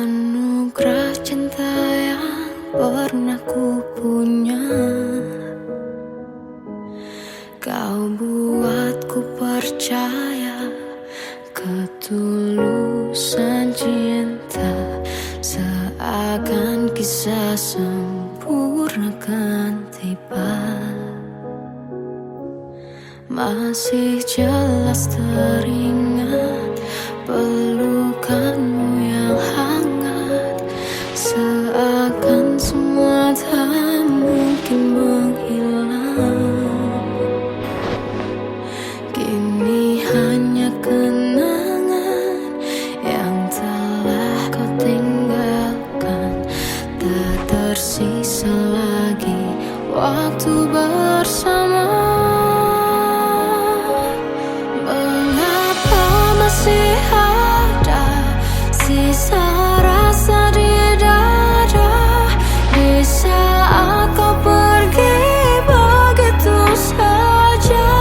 anugerah cinta yang pernah ku punya. Kau buatku percaya ketulusan cinta, seakan kisah sempurna kan tiba. Masih jelas teringat pelukanmu yang hangat, seakan semua tak mungkin menghilang. Kini hanya kenangan yang telah kau tinggalkan, tak tersisa lagi waktu bersama. Masih ada sisa rasa di dada di saat kau pergi begitu saja.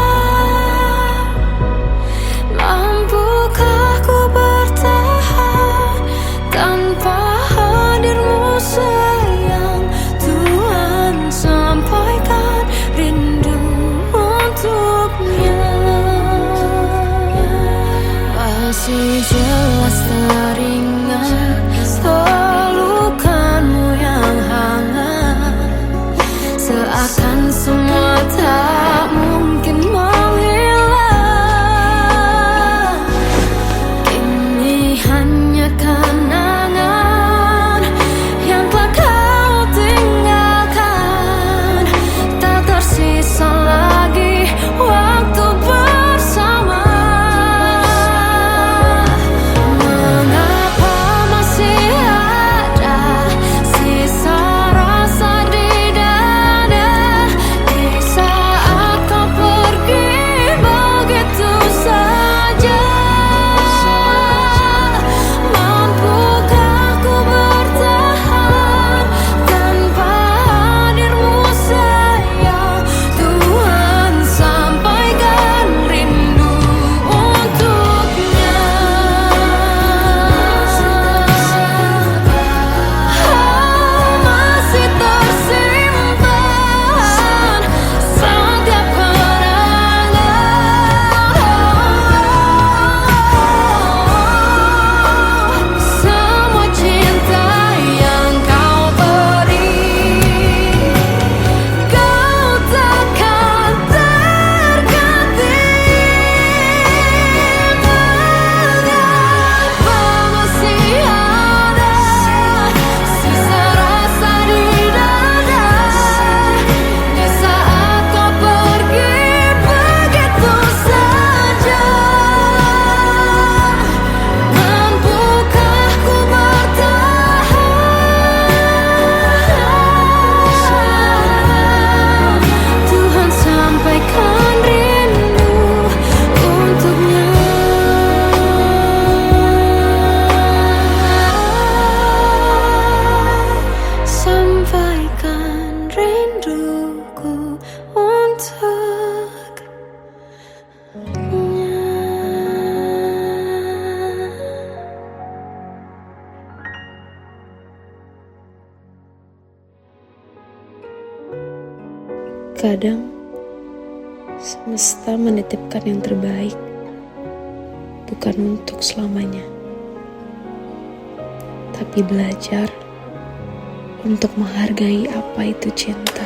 Mampukah ku bertahan tanpa hadirmu sayang? Tuhan, sampaikan rindu untuknya. Masih jelas teringat pelukanmu yang hangat, seakan semua tak mungkin menghilang. Kini hanya kenangan yang telah kau tinggalkan, tak tersisa lagi waktu bersama. Kadang semesta menitipkan yang terbaik, bukan untuk selamanya, tapi belajar untuk menghargai apa itu cinta.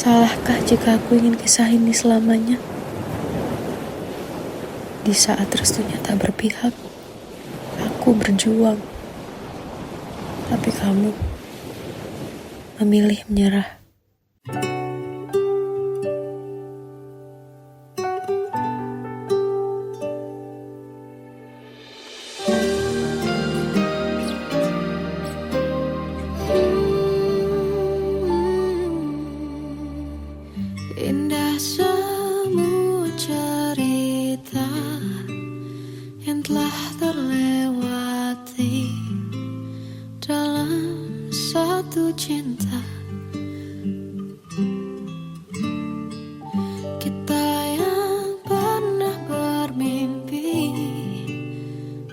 Salahkah jika aku ingin kisah ini selamanya? Di saat restunya tak berpihak, aku berjuang. Tapi kamu memilih menyerah. Indah semua cerita yang telah terlewati dalam satu cinta. Kita yang pernah bermimpi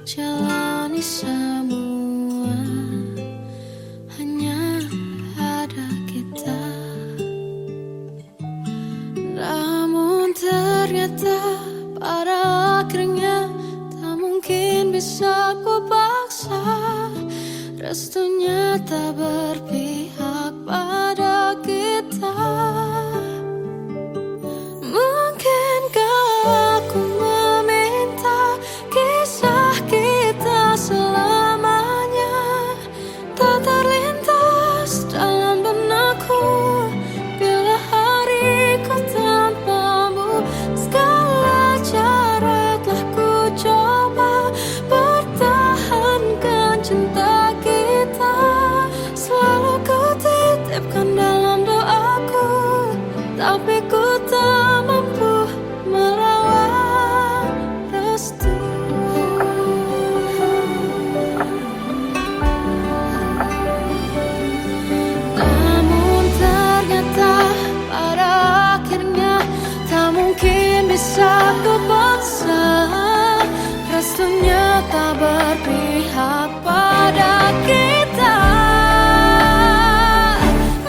jalani semua, hanya ada kita. Namun ternyata pada akhirnya tak mungkin bisa ku paksa. Restunya tak berpihak pada kita. Mungkinkah aku meminta kisah kita selamanya tak terlintas dalam benakku bila hariku tanpamu. Segala cara telah ku coba pertahankan cinta kita. Selalu ku titipkan dalam doaku, tapi ku tak mampu merawat restu. Namun ternyata pada akhirnya tak mungkin bisa ku paksa. Restunya tak berpihak pada kita.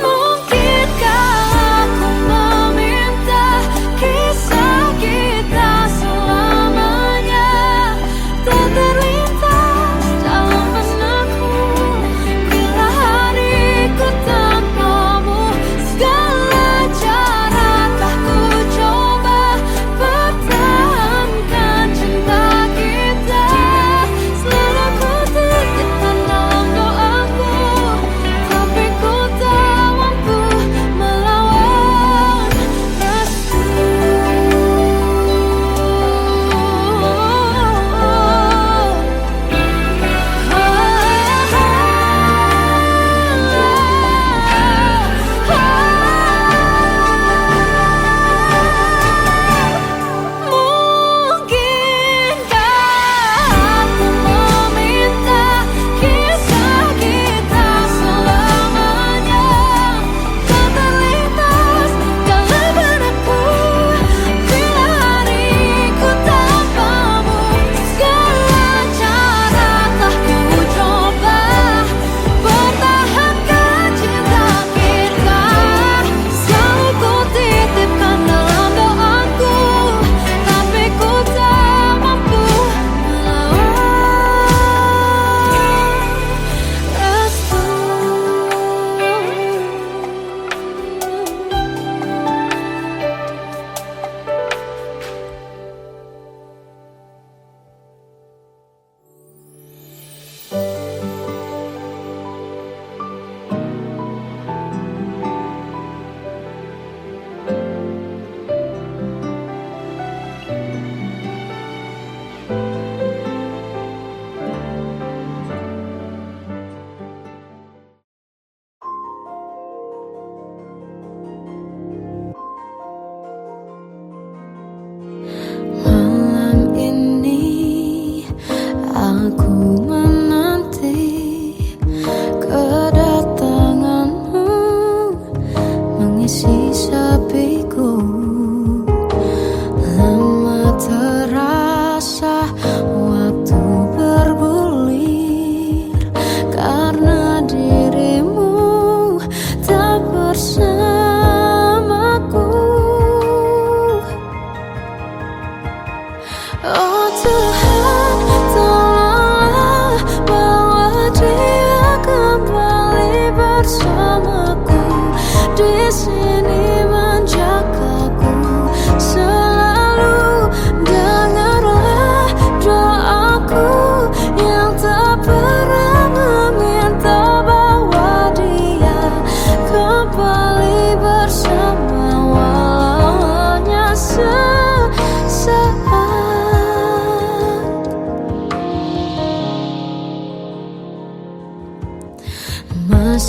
Mungkinkah aku meminta kisah kita selamanya tak terlintas dalam benakku bila hariku tanpamu. Segala cara telah ku coba pertahankan cinta kita. Selalu ku titipkan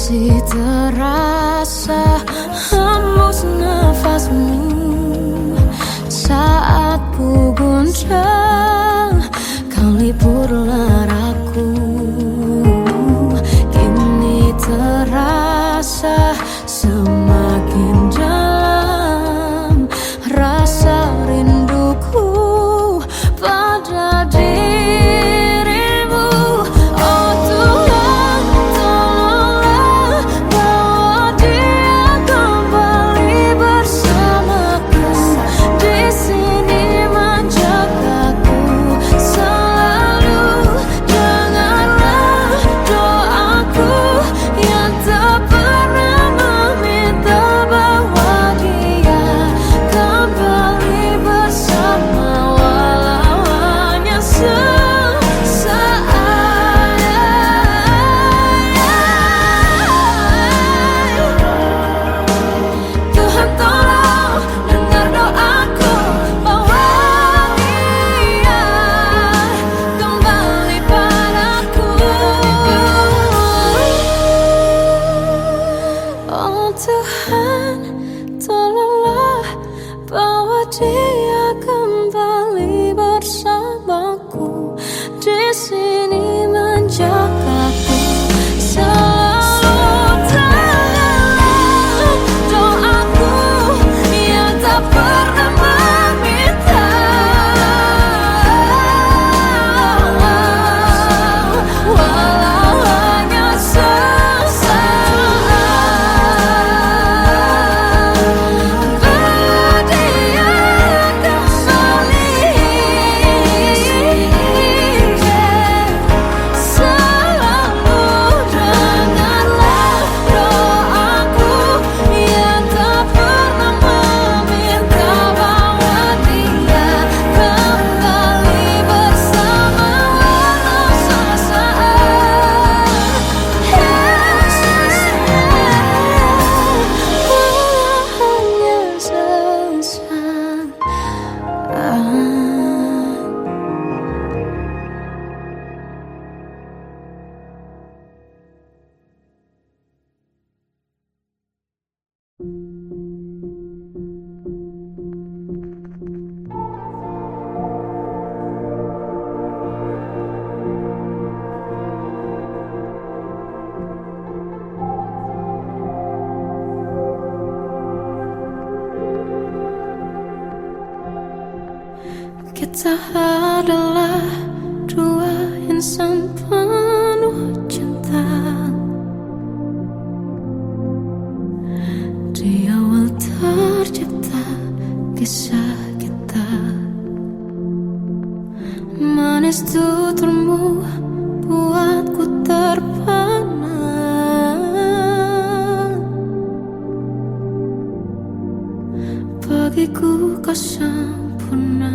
masih terasa hembus nafasmu saat ku goncang, kau lipurlah raku. Kini terasa semakin dalam rasa rinduku pada dirimu. Oh Tuhan, tolonglah bawa dia kembali bersamaku. Di sini menjagaku selalu. Dengarlah doaku yang tak pernah meminta bawa dia kembali bersama, walau hanya sesaat. Tuhan tolong dengar doaku, bawa dia kembali padaku. Oh Tuhan, tolonglah bawa dia kembali bersamaku. Di sini menjagaku selalu. Dengarlah doaku yang tak pernah meminta, walau hanya sesaat. Bawa dia kembali selalu. Dengarlah doaku yang tak pernah meminta, bawa dia kembali bersama, walau sesaat. Walau hanya sesaat. Kita adalah dua insan penuh cinta. Di awal tercipta kisah kita, manis tuturmu buatku terpana. Bagiku kau sempurna.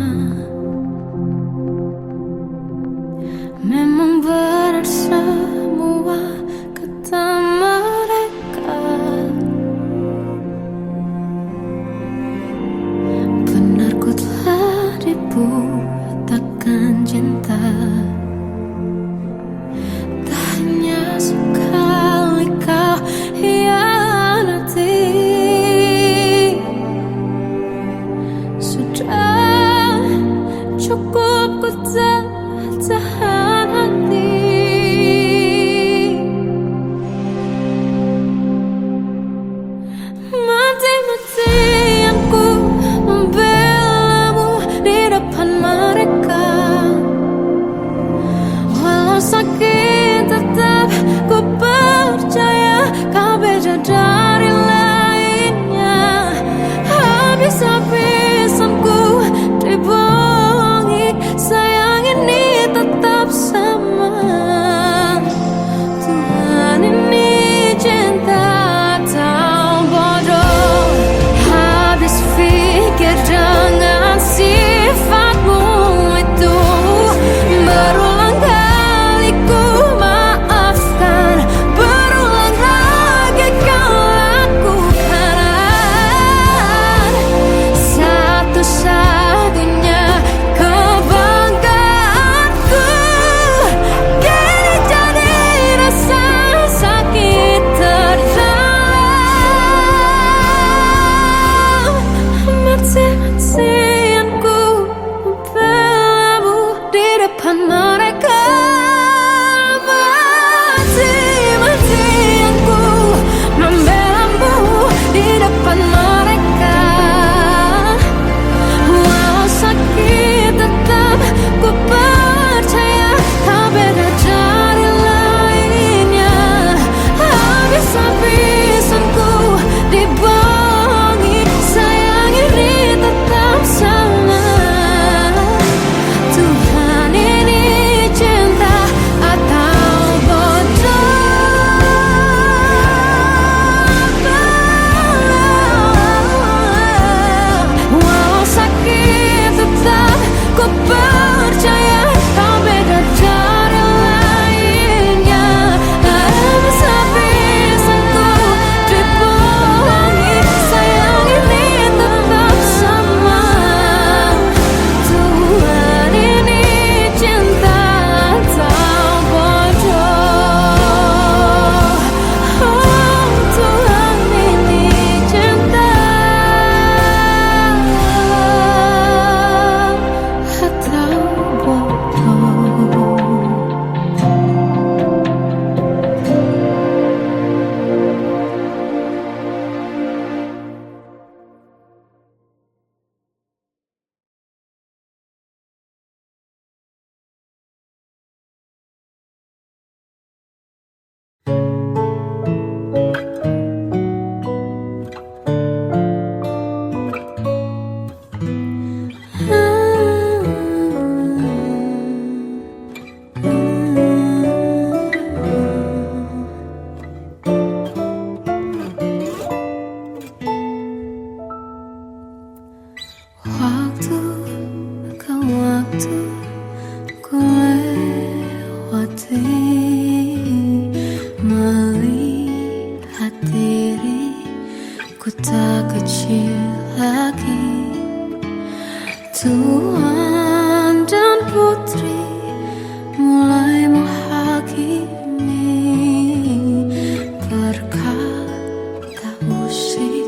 putih melihat diriku tak kecil lagi. Tuan dan putri mulai menghakimi berkata musik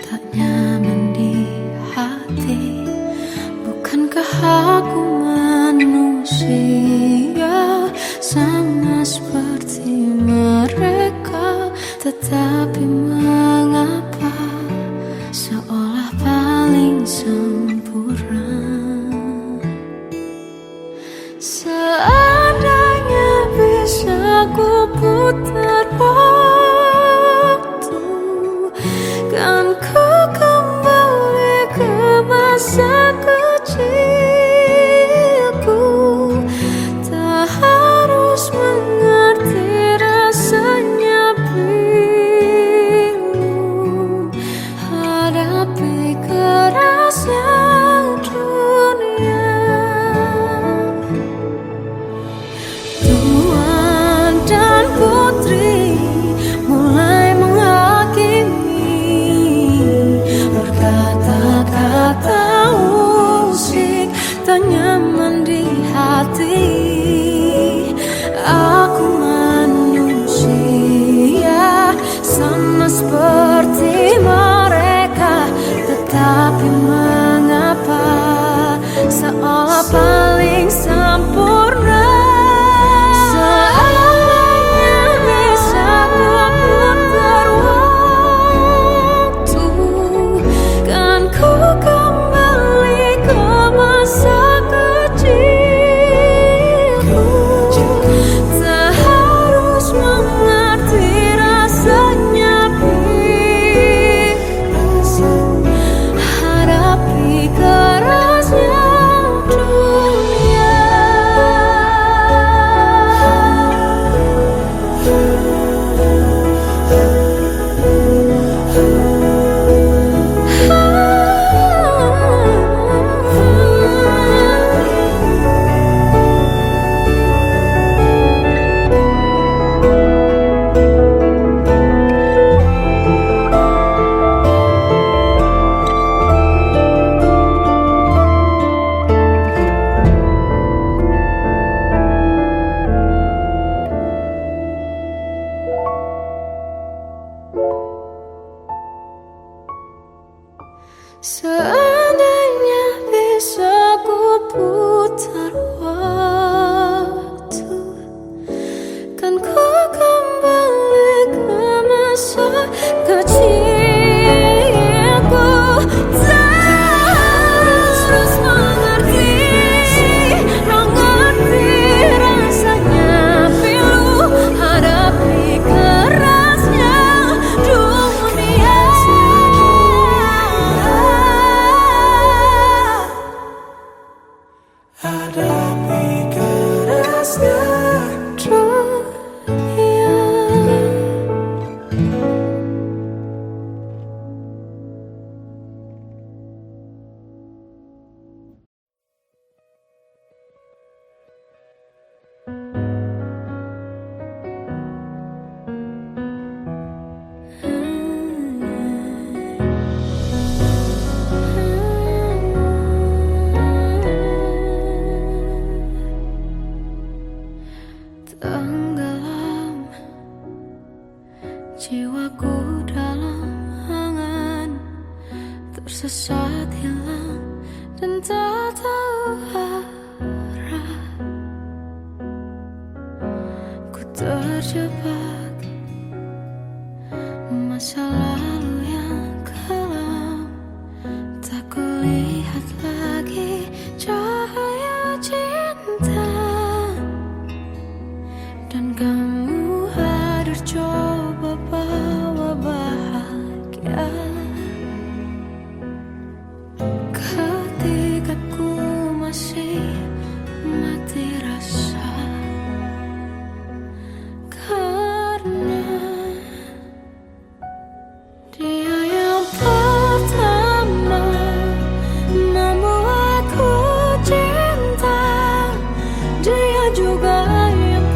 tak nyaman di hati. Bukankah aku manusia sama seperti mereka? Tetapi mengapa seolah paling sempurna? Seandainya bisa ku putar waktu, kan ku kembali ke masa kecilku. Tak harus mengerti rasanya bingung hadapi kerasnya dunia. Tuan dan putri mulai menghakimi berkata-kata musik tak nyaman di hati. Aku manusia sama seperti mereka, tetapi mengapa seolah paling sempurna? Seandainya bisa ku putar waktu, kan ku kembali ke masa kecilku. Tak harus mengerti rasanya bingung hadapi kerasnya dunia. Seandainya bisa ku putar waktu, kan ku kembali ke masa kecilku. Tak harus mengerti rasanya pilu hadapi kerasnya dunia. Hadapi kerasnya dunia. Tenggelam jiwaku dalam angan, tersesat hilang dan tak tahu arah. Ku terjebak masa lalu yang kelam, tak kulihat lagi cahaya cinta. Dan kamu hadir coba bawa bahagia ketika ku masih mati rasa. Karena dia yang pertama membuatku cinta, dia juga yang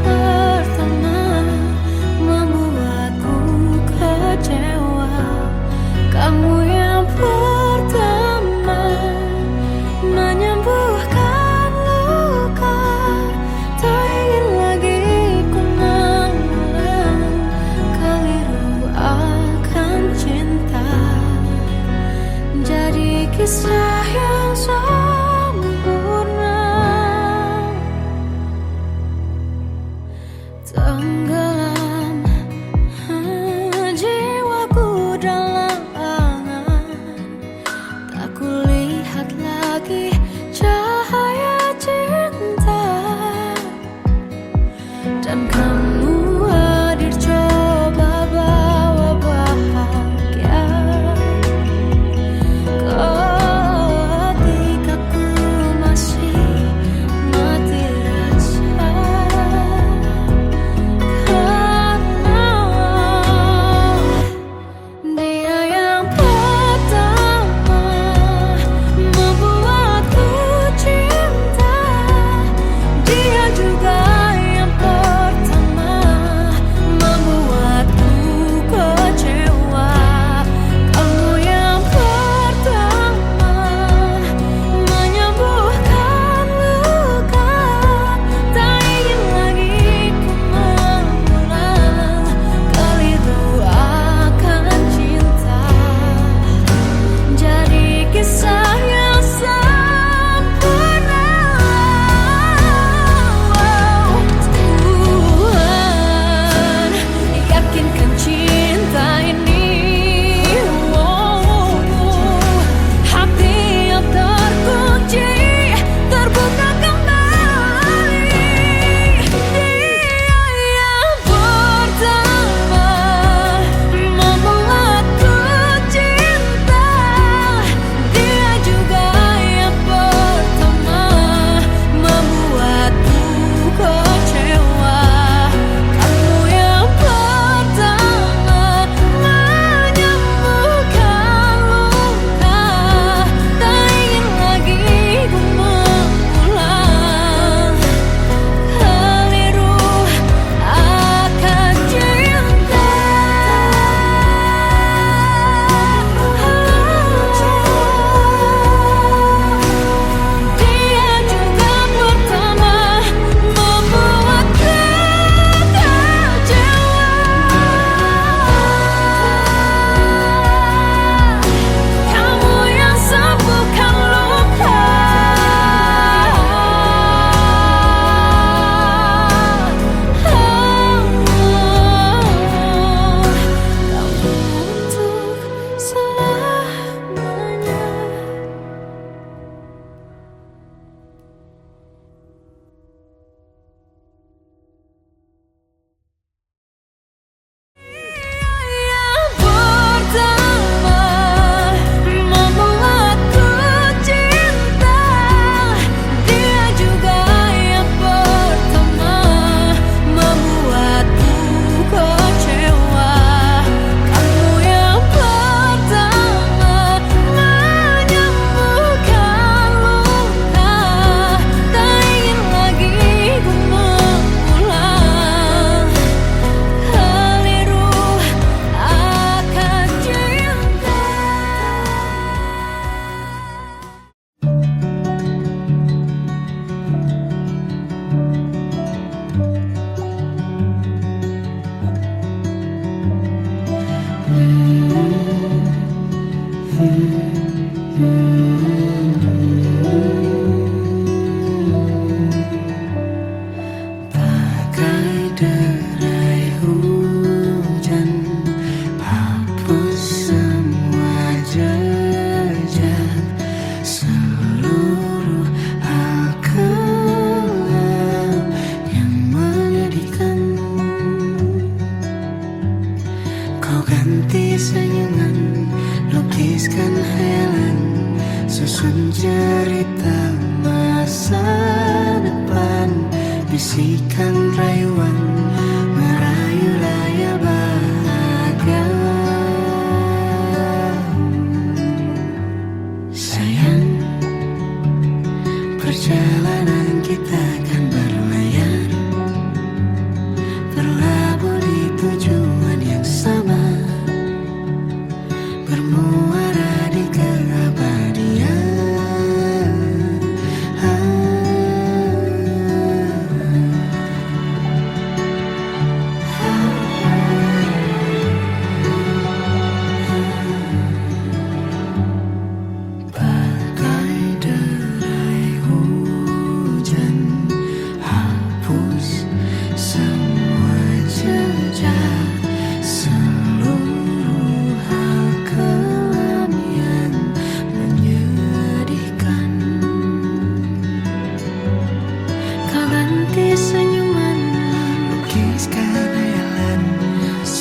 Tenggelam jiwaku dalam angan, tak kulihat lagi cahaya cinta. Dan kamu hadir coba bawa bahagia ketika ku masih mati rasa. Karena dia yang pertama membuatku cinta, dia juga yang pertama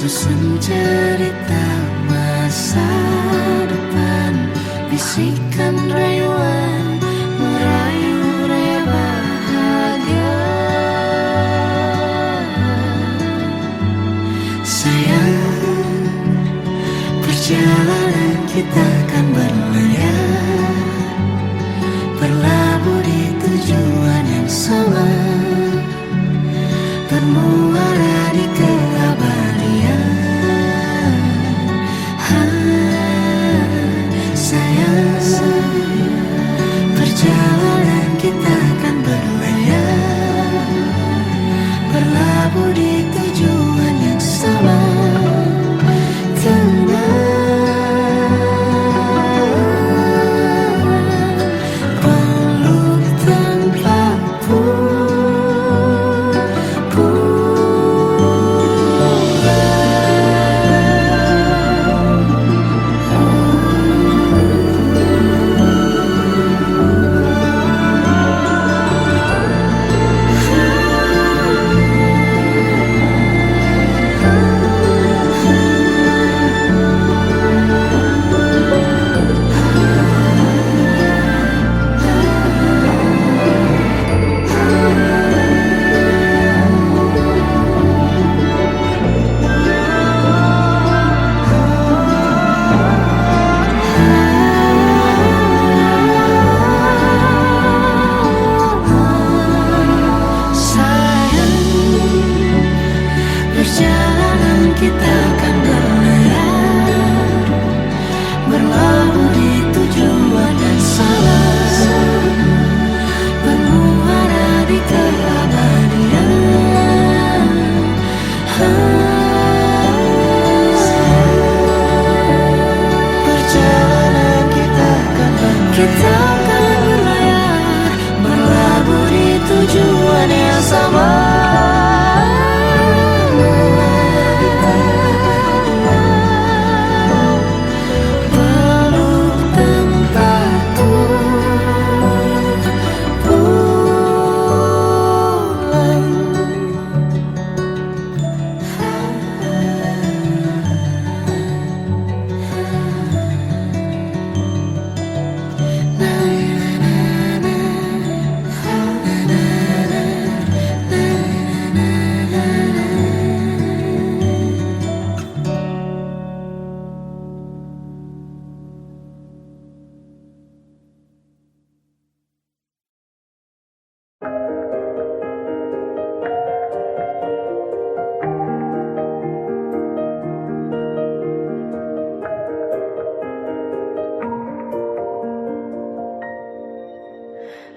Susun cerita masa depan, bisikan rayuan merayu raya bahagia. Sayang, perjalanan kita akan berlayar, berlabuh di tujuan yang sama, bermuara di keabadian. Sayang, perjalanan kita akan berlayar, berlabuh di tujuan yang sama.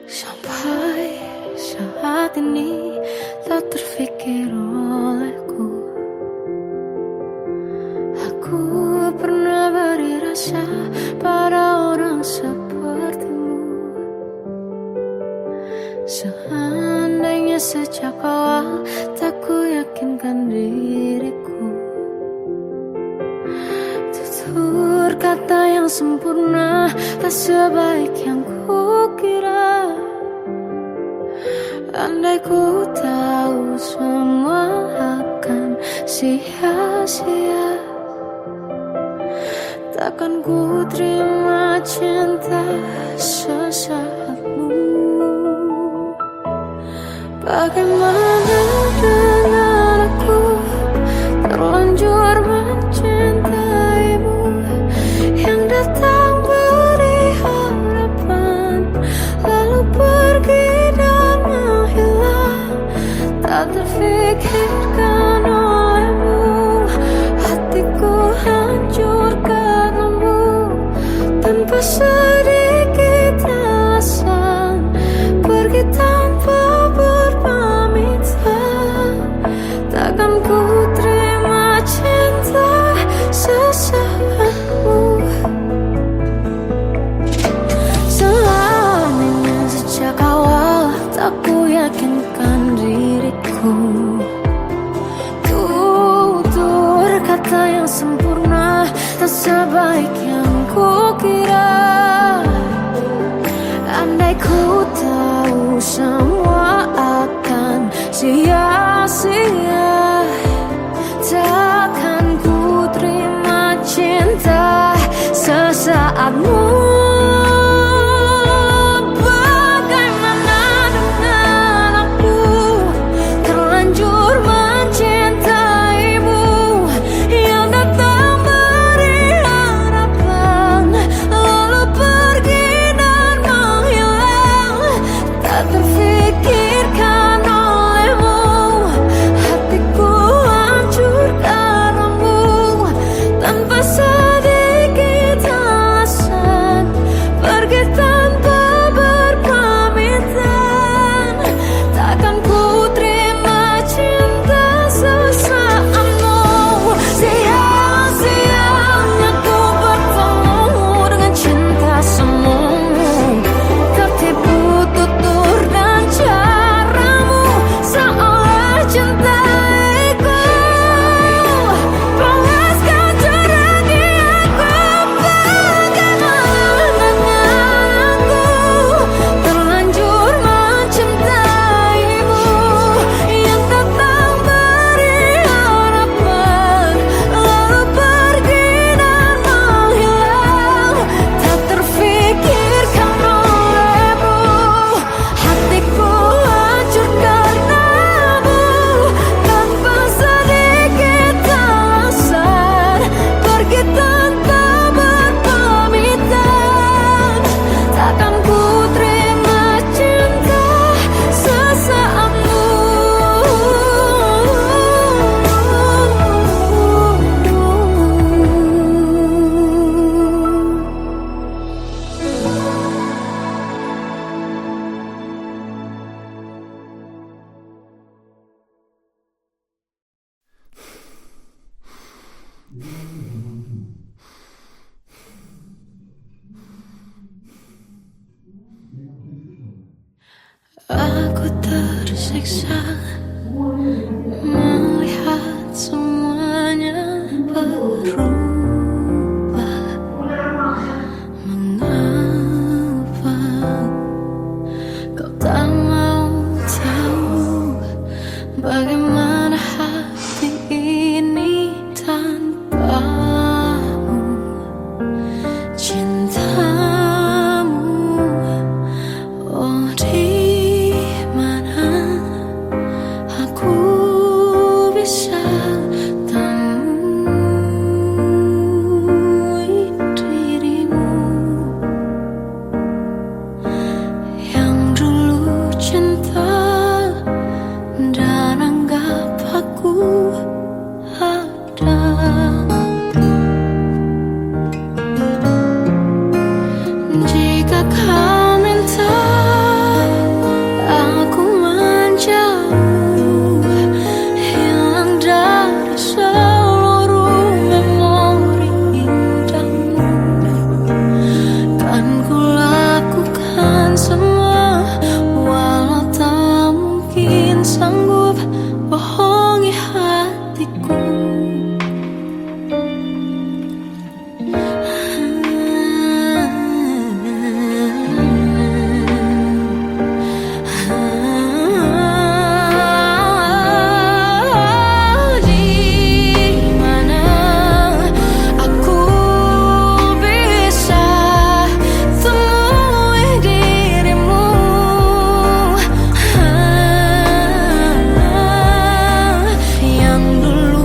Sampai saat ini tak terfikir olehku, aku pernah beri rasa pada orang sepertimu. Seandainya sejak awal tak ku yakinkan diriku, tutur kata yang sempurna tak sebaik yang kukira. Andai ku tahu semua akan sia-sia, takkan ku terima cinta sesaatmu. Bagaimana dengan aku terlanjur mencintaimu, yang datang beri harapan lalu pergi dan menghilang, tak terfikirkan olehmu. Hatiku hancur karenamu, tanpa sedikit alasan, pergi tanpa berpamitan. Takkan ku terima cinta sesaatmu. Selamanya sejak awal tak ku yakinkan diriku, tutur kata yang sempurna tak sebaik yang kukira. Andai ku tahu semua akan sia-sia, takkan tersiksa melihat semuanya berubah. Mengapa kau tak mau tahu bagaimana hati ini tanpamu? Cintamu, oh di mana aku bisa temui dirimu yang dulu cinta dan anggap aku ada. Jika kau minta aku menjauh, hilang dari seluruh memori indahmu, kan ku lakukan semua, walau tak mungkin sanggup bohongi hatiku. Yang dulu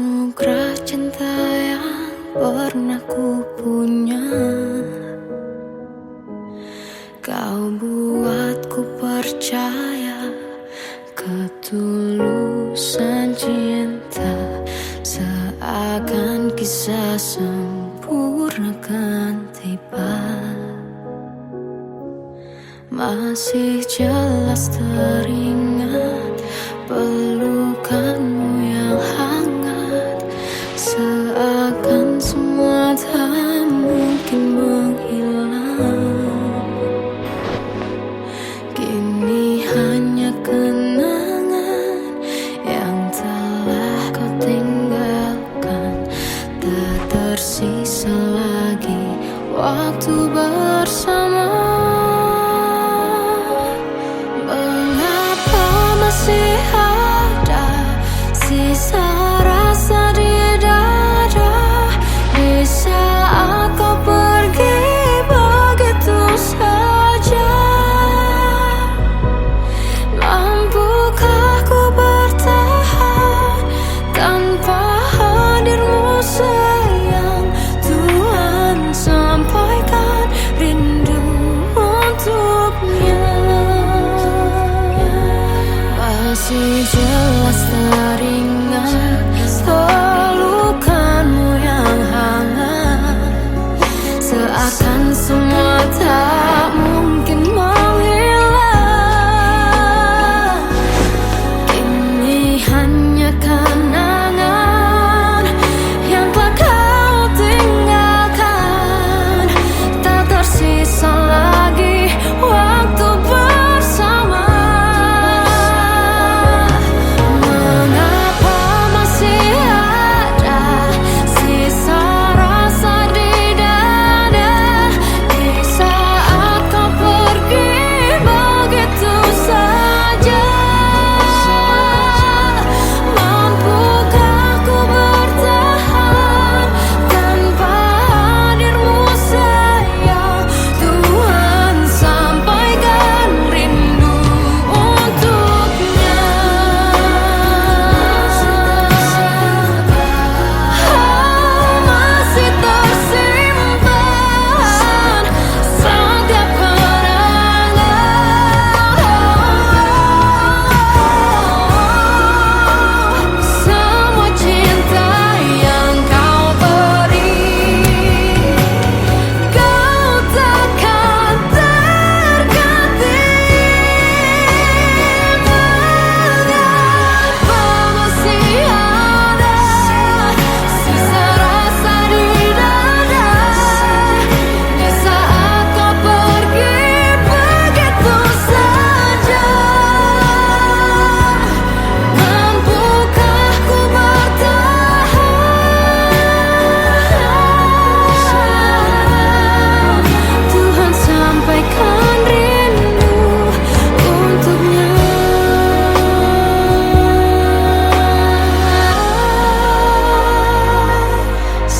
anugerah cinta yang pernah ku punya. Kau buatku percaya ketulusan cinta, seakan kisah sempurna kan tiba. Masih jelas teringat pelukanmu yang hangat, seakan semua tak mungkin menghilang. Kini hanya kenangan yang telah kau tinggalkan, tak tersisa lagi waktu bersama. Masih ada sisa rasa di dada di saat kau pergi begitu saja. Mampukah ku bertahan tanpa hadirmu sayang? Tuhan, sampaikan rindu untuknya. Masih jelas teringat pelukanmu yang hangat, seakan semua tak mungkin menghilang. Kini hanya kenangan yang telah kau tinggalkan, tak tersisa lagi waktu bersama.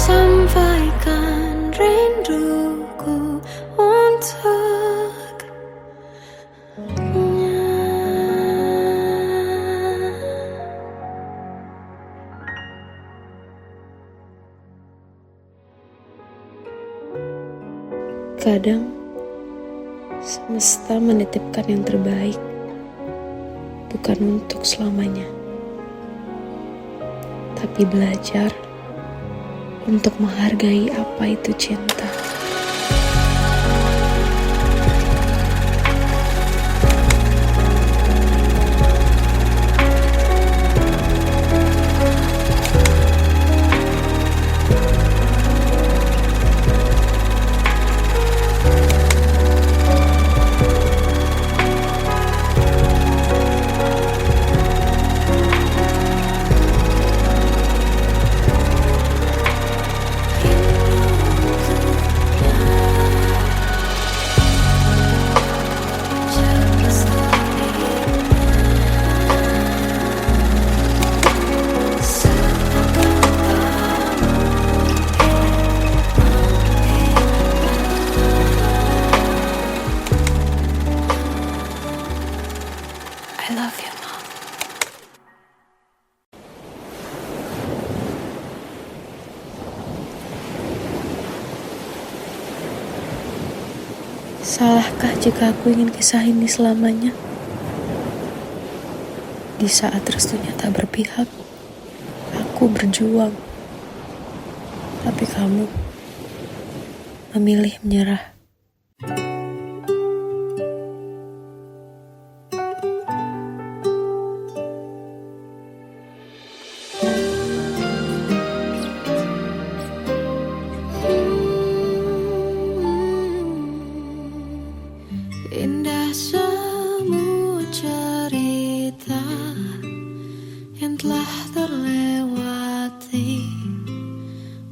Sampaikan rinduku untuknya. Kadang semesta menitipkan yang terbaik, bukan untuk selamanya, tapi belajar untuk menghargai apa itu cinta. Salahkah jika aku ingin kisah ini selamanya? Di saat restunya tak berpihak, aku berjuang. Tapi kamu memilih menyerah. Indah semua cerita yang telah terlewati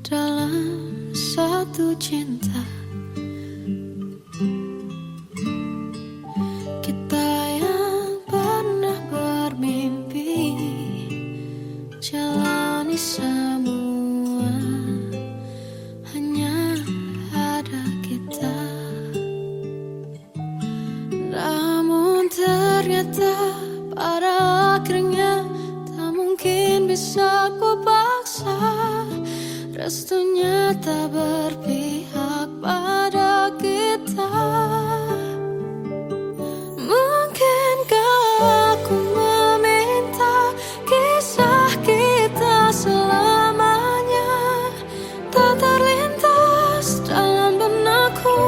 dalam satu cinta. Kita yang pernah bermimpi jalani semua, hanya ada kita. Namun ternyata pada akhirnya tak mungkin bisa ku paksa. Restunya tak berpihak pada kita. Mungkinkah aku meminta kisah kita selamanya tak terlintas dalam benakku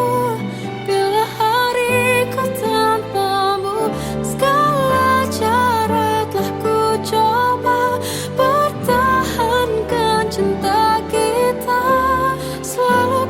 bila hariku tanpamu. Segala cara telah ku coba pertahankan cinta kita, selalu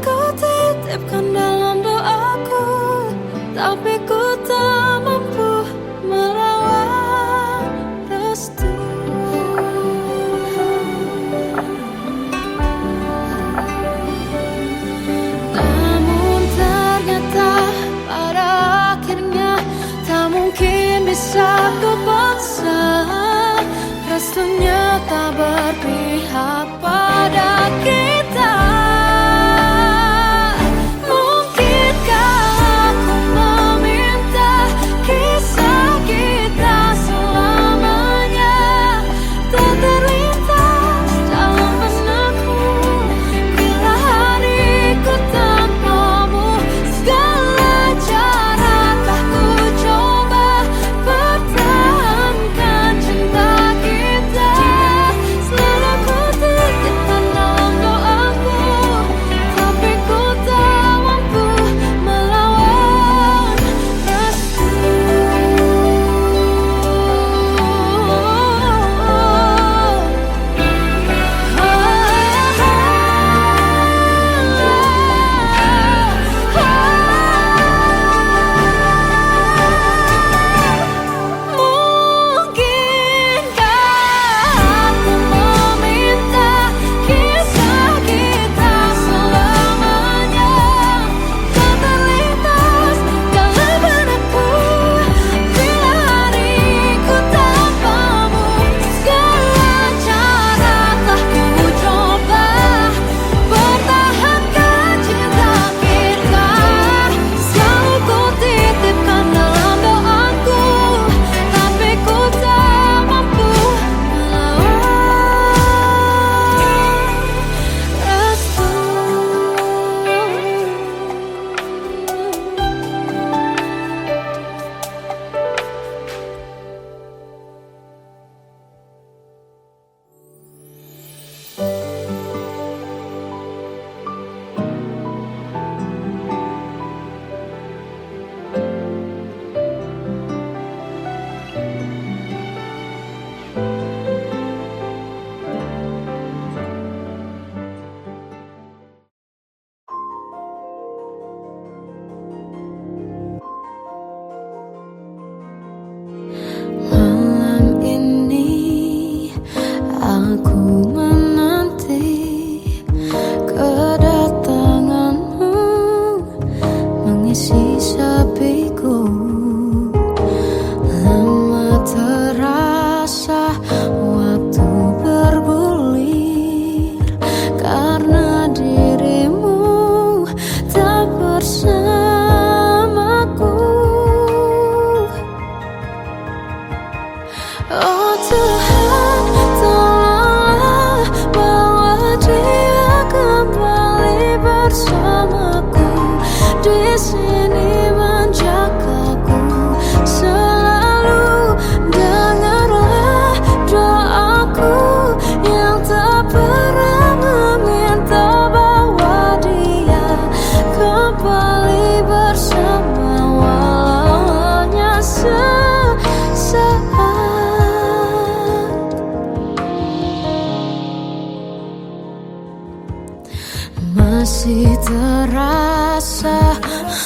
masih terasa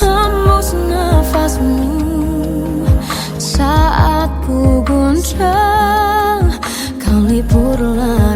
hembus nafasmu saat ku guncang, kau lipurlah